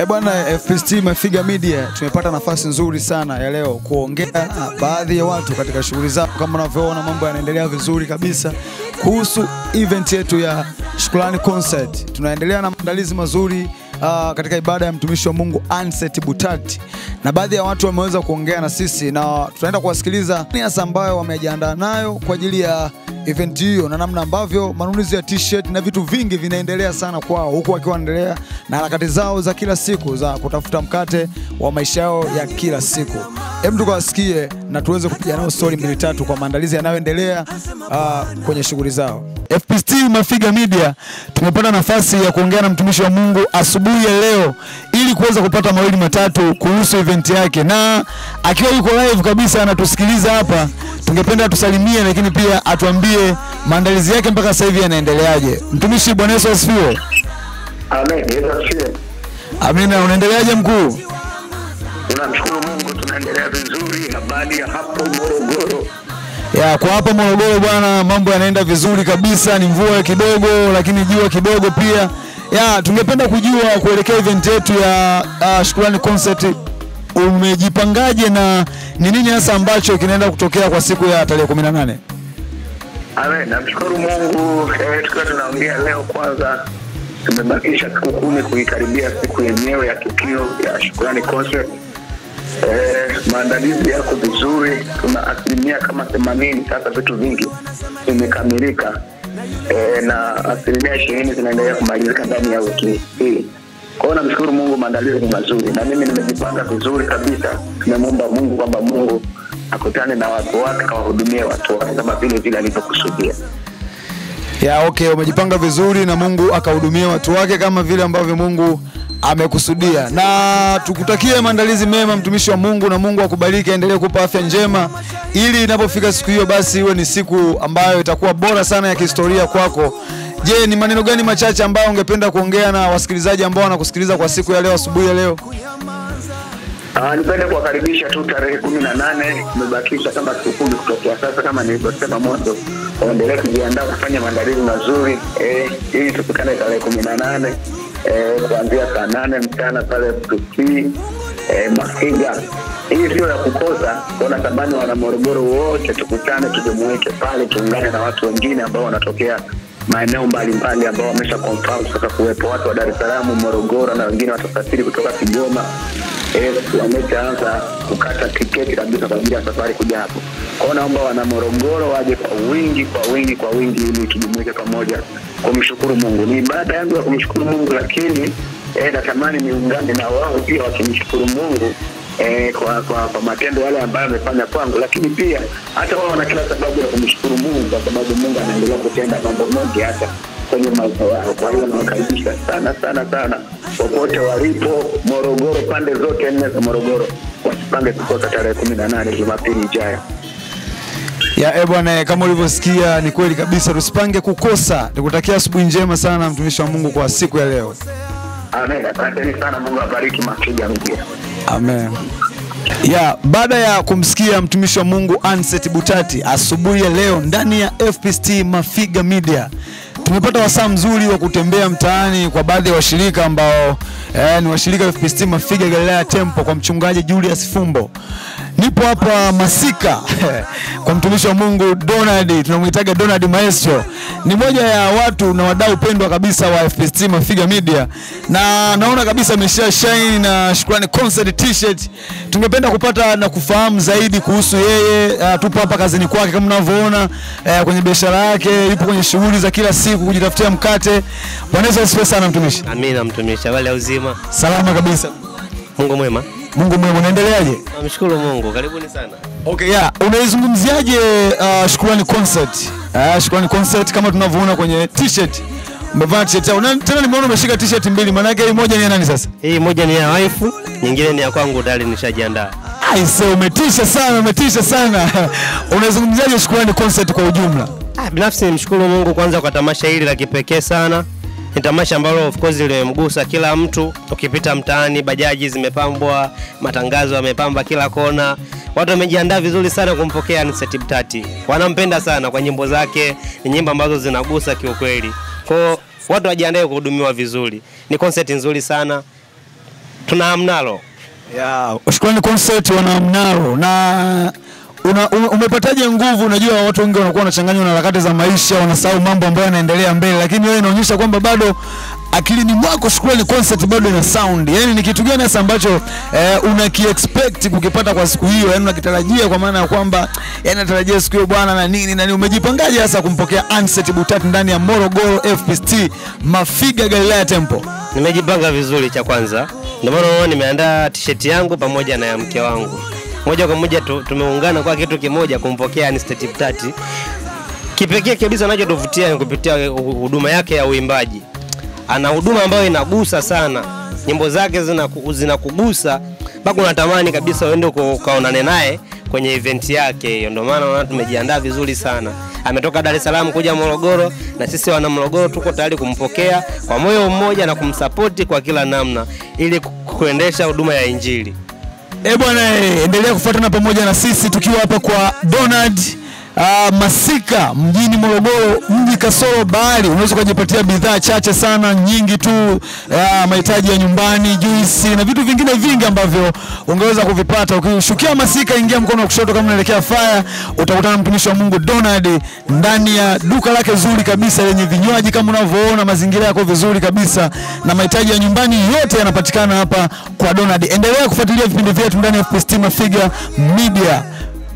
Bwana FPST Mafiga Media tumepata nafasi nzuri sana ya leo kuongea baadhi ya watu katika shughuli zao. Kama unavyoona mambo yanaendelea vizuri kabisa kuhusu event yetu ya Shukrani Concert. Tunaendelea na maandalizi mazuri katika ibada ya mtumishi wa Mungu Anset Butati, na baadhi ya watu wameweza kuongea na sisi na tutaenda kuwasikiliza ni hasa ambayo wamejiandaa nayo kwa ajili ya event hiyo na namna ambavyo manunuzi ya t-shirt na vitu vingi vinaendelea sana kwao, huku wakiwa wanaendelea na harakati zao za kila siku za kutafuta mkate wa maisha yao ya kila siku. Hebu tukawasikie na tuweze kupiga nao story mbili tatu kwa maandalizi yanayoendelea kwenye shughuli zao. FPST Mafiga Media tumepata nafasi ya kuongea na mtumishi wa Mungu asubuhi ya leo ili kuweza kupata mawili matatu kuhusu event yake, na akiwa yuko live kabisa anatusikiliza hapa, tungependa tusalimie lakini pia atuambie maandalizi yake mpaka sasa hivi yanaendeleaje. Mtumishi, Bwana Yesu asifiwe. Amen. Amina. Unaendeleaje mkuu? Tunamshukuru Mungu, tunaendelea vizuri. Habari ya hapo Morogoro? Kwa hapa Morogoro bwana, mambo yanaenda vizuri kabisa, ni mvua kidogo lakini jua kidogo pia. Tungependa kujua kuelekea event yetu ya Shukrani Concert, umejipangaje na ni nini hasa ambacho kinaenda kutokea kwa siku ya tarehe 18? Amen. Namshukuru Mungu, tukiwa tunaongea leo, kwanza tumebakisha siku 10 kuikaribia siku yenyewe ya tukio ya Shukrani Concert. Maandalizi yako vizuri, tuna asilimia kama 80 sasa, vitu vingi vimekamilika, na asilimia 20 zinaendelea kumalizika ndani ya wiki hii. Kwa hiyo namshukuru Mungu, maandalizi ni mazuri na mimi nimejipanga vizuri kabisa. Tunamuomba Mungu kwamba Mungu akutane na watu wake, kawahudumie watu wake kama vile alivyokusudia. Umejipanga vizuri na Mungu akahudumia watu wake kama vile ambavyo Mungu amekusudia. Na tukutakie maandalizi mema mtumishi wa Mungu, na Mungu akubariki, endelee kukupa afya njema ili inapofika siku hiyo basi iwe ni siku ambayo itakuwa bora sana ya kihistoria kwako. Je, ni maneno gani machache ambayo ungependa kuongea na wasikilizaji ambao wanakusikiliza kwa siku ya leo, asubuhi ya leo? Nipende kuwakaribisha tu tarehe 18, tumebakisha kama siku 10 kutokea sasa. Kama nilivyosema mwanzo, waendelee kujiandaa kufanya maandalizi mazuri ili tufikane tarehe 18 kuanzia saa 8 mchana pale FPST Mafiga. Hii sio ya kukosa. Kuna sabani wana Morogoro wote tukutane, tujumuike pale, tuungane na watu wengine ambao wanatokea maeneo mbalimbali ambao wamesha confirm sasa kuwepo, watu wa Dar es Salaam, Morogoro, na wengine watasafiri kutoka Kigoma. Wameanza kukata tiketi kabisa kwa ajili ya safari kuja hapo. Kwa naomba wana Morogoro waje kwa wingi ili tujumuike pamoja kumshukuru Mungu. Ni ibada yangu ya kumshukuru Mungu, lakini natamani niungane na wao pia wakimshukuru Mungu kwa matendo yale ambayo amefanya kwangu, lakini pia hata wao wana kila sababu ya kumshukuru Mungu kwa sababu Mungu anaendelea kutenda mambo mengi hata kwenye maisha yao. Kwa hiyo nawakaribisha sana popote walipo Morogoro, pande zote 4 za Morogoro, wasipange kukosa tarehe 18 Jumapili ijayo. Bwana, kama ulivyosikia ni kweli kabisa, tusipange kukosa. Nikutakia asubuhi njema sana mtumishi wa Mungu kwa siku ya leo. Amen. Asante sana, Mungu abariki Mafiga Media. Amen. Baada ya kumsikia mtumishi wa Mungu Anset Butati asubuhi ya leo ndani ya FPST Mafiga Media, tumepata wasaa mzuri wa kutembea mtaani kwa baadhi ya washirika ambao ni washirika wa FPST Mafiga Galilaya Temple kwa mchungaji Julius Fumbo. Nipo hapa Masika kwa mtumishi wa Mungu Donald, tunamuitaga Donald Maestro. Ni moja ya watu na wadau pendwa kabisa wa FPST Mafiga Media, na naona kabisa amesha shine na Shukrani Concert t-shirt. Tungependa kupata na kufahamu zaidi kuhusu yeye. Tupo hapa kazini kwake kama mnavyoona, kwenye biashara yake, yupo kwenye shughuli za kila siku kujitafutia mkate. Bwana Yesu asifiwe sana mtumishi. Amina mtumishi, wale uzima. Salama kabisa. Mungu mwema. Mungu mwema, unaendeleaje? Namshukuru Mungu, karibuni sana. Unaizungumziaje Shukrani Concert? Shukrani Concert kama tunavyoona kwenye t-shirt. Umevaa t-shirt yako. Tena nimeona umeshika t-shirt mbili. Maana yake hii moja ni ya nani sasa? Hii moja ni ya wife, nyingine ni ya kwangu, tayari nishajiandaa. Umetisha sana. Unaizungumziaje Shukrani Concert kwa ujumla? Binafsi nimshukuru Mungu kwanza kwa tamasha hili la kipekee sana. Ni tamasha ambalo of course limemgusa kila mtu. Ukipita mtaani, bajaji zimepambwa, matangazo yamepamba kila kona. Watu wamejiandaa vizuri sana kumpokea Anset Butati. Wanampenda sana kwa nyimbo zake, ni nyimbo ambazo zinagusa kiukweli. Kwa watu wajiandae kuhudumiwa vizuri. Ni concert nzuri sana. tunaamnalo. Shukrani concert wanaamnalo. Na umepataje nguvu? Unajua watu wengi wanakuwa wanachanganywa na harakati za maisha, wanasahau mambo ambayo yanaendelea mbele, lakini wewe inaonyesha kwamba bado akilini mwako Shukrani concert bado ina sound. Yaani ni kitu gani hasa ambacho unakiexpect kukipata kwa siku hiyo? Yaani unakitarajia kwa maana ya kwamba natarajia siku hiyo bwana na nini umejipangaje hasa kumpokea Anset Butati ndani ya Morogoro FPST Mafiga Galilaya Temple? Nimejipanga vizuri cha kwanza. Ndio maana nimeandaa t-shirt yangu pamoja na ya mke wangu. Moja kwa moja tumeungana kwa kitu kimoja kumpokea Anset Butati. Kipekee kabisa anachotuvutia ni kupitia huduma yake ya uimbaji. Ana huduma ambayo inagusa sana. Nyimbo zake zinakugusa mpaka unatamani kabisa uende ukaonane naye kwenye event yake. Ndio maana tumejiandaa vizuri sana. Ametoka Dar es Salaam kuja Morogoro, na sisi wana Morogoro tuko tayari kumpokea kwa moyo mmoja na kumsupport kwa kila namna ili kuendesha huduma ya Injili. Bwana, endelea kufuatana pamoja na sisi tukiwa hapa kwa Donald Masika mjini Morogoro, mji kasoro bahari. Unaweza kujipatia bidhaa chache sana, nyingi tu, mahitaji ya nyumbani, juice na vitu vingine vingi ambavyo ungeweza kuvipata. Ukishukia Masika, ingia mkono wa kushoto kama unaelekea Fire, utakutana na mtumishi wa Mungu Donald ndani ya duka lake zuri kabisa lenye vinywaji kama unavyoona, mazingira yako vizuri kabisa, na mahitaji ya nyumbani yote yanapatikana hapa kwa Donald. Endelea kufuatilia vipindi vyetu ndani ya FPST Mafiga Media.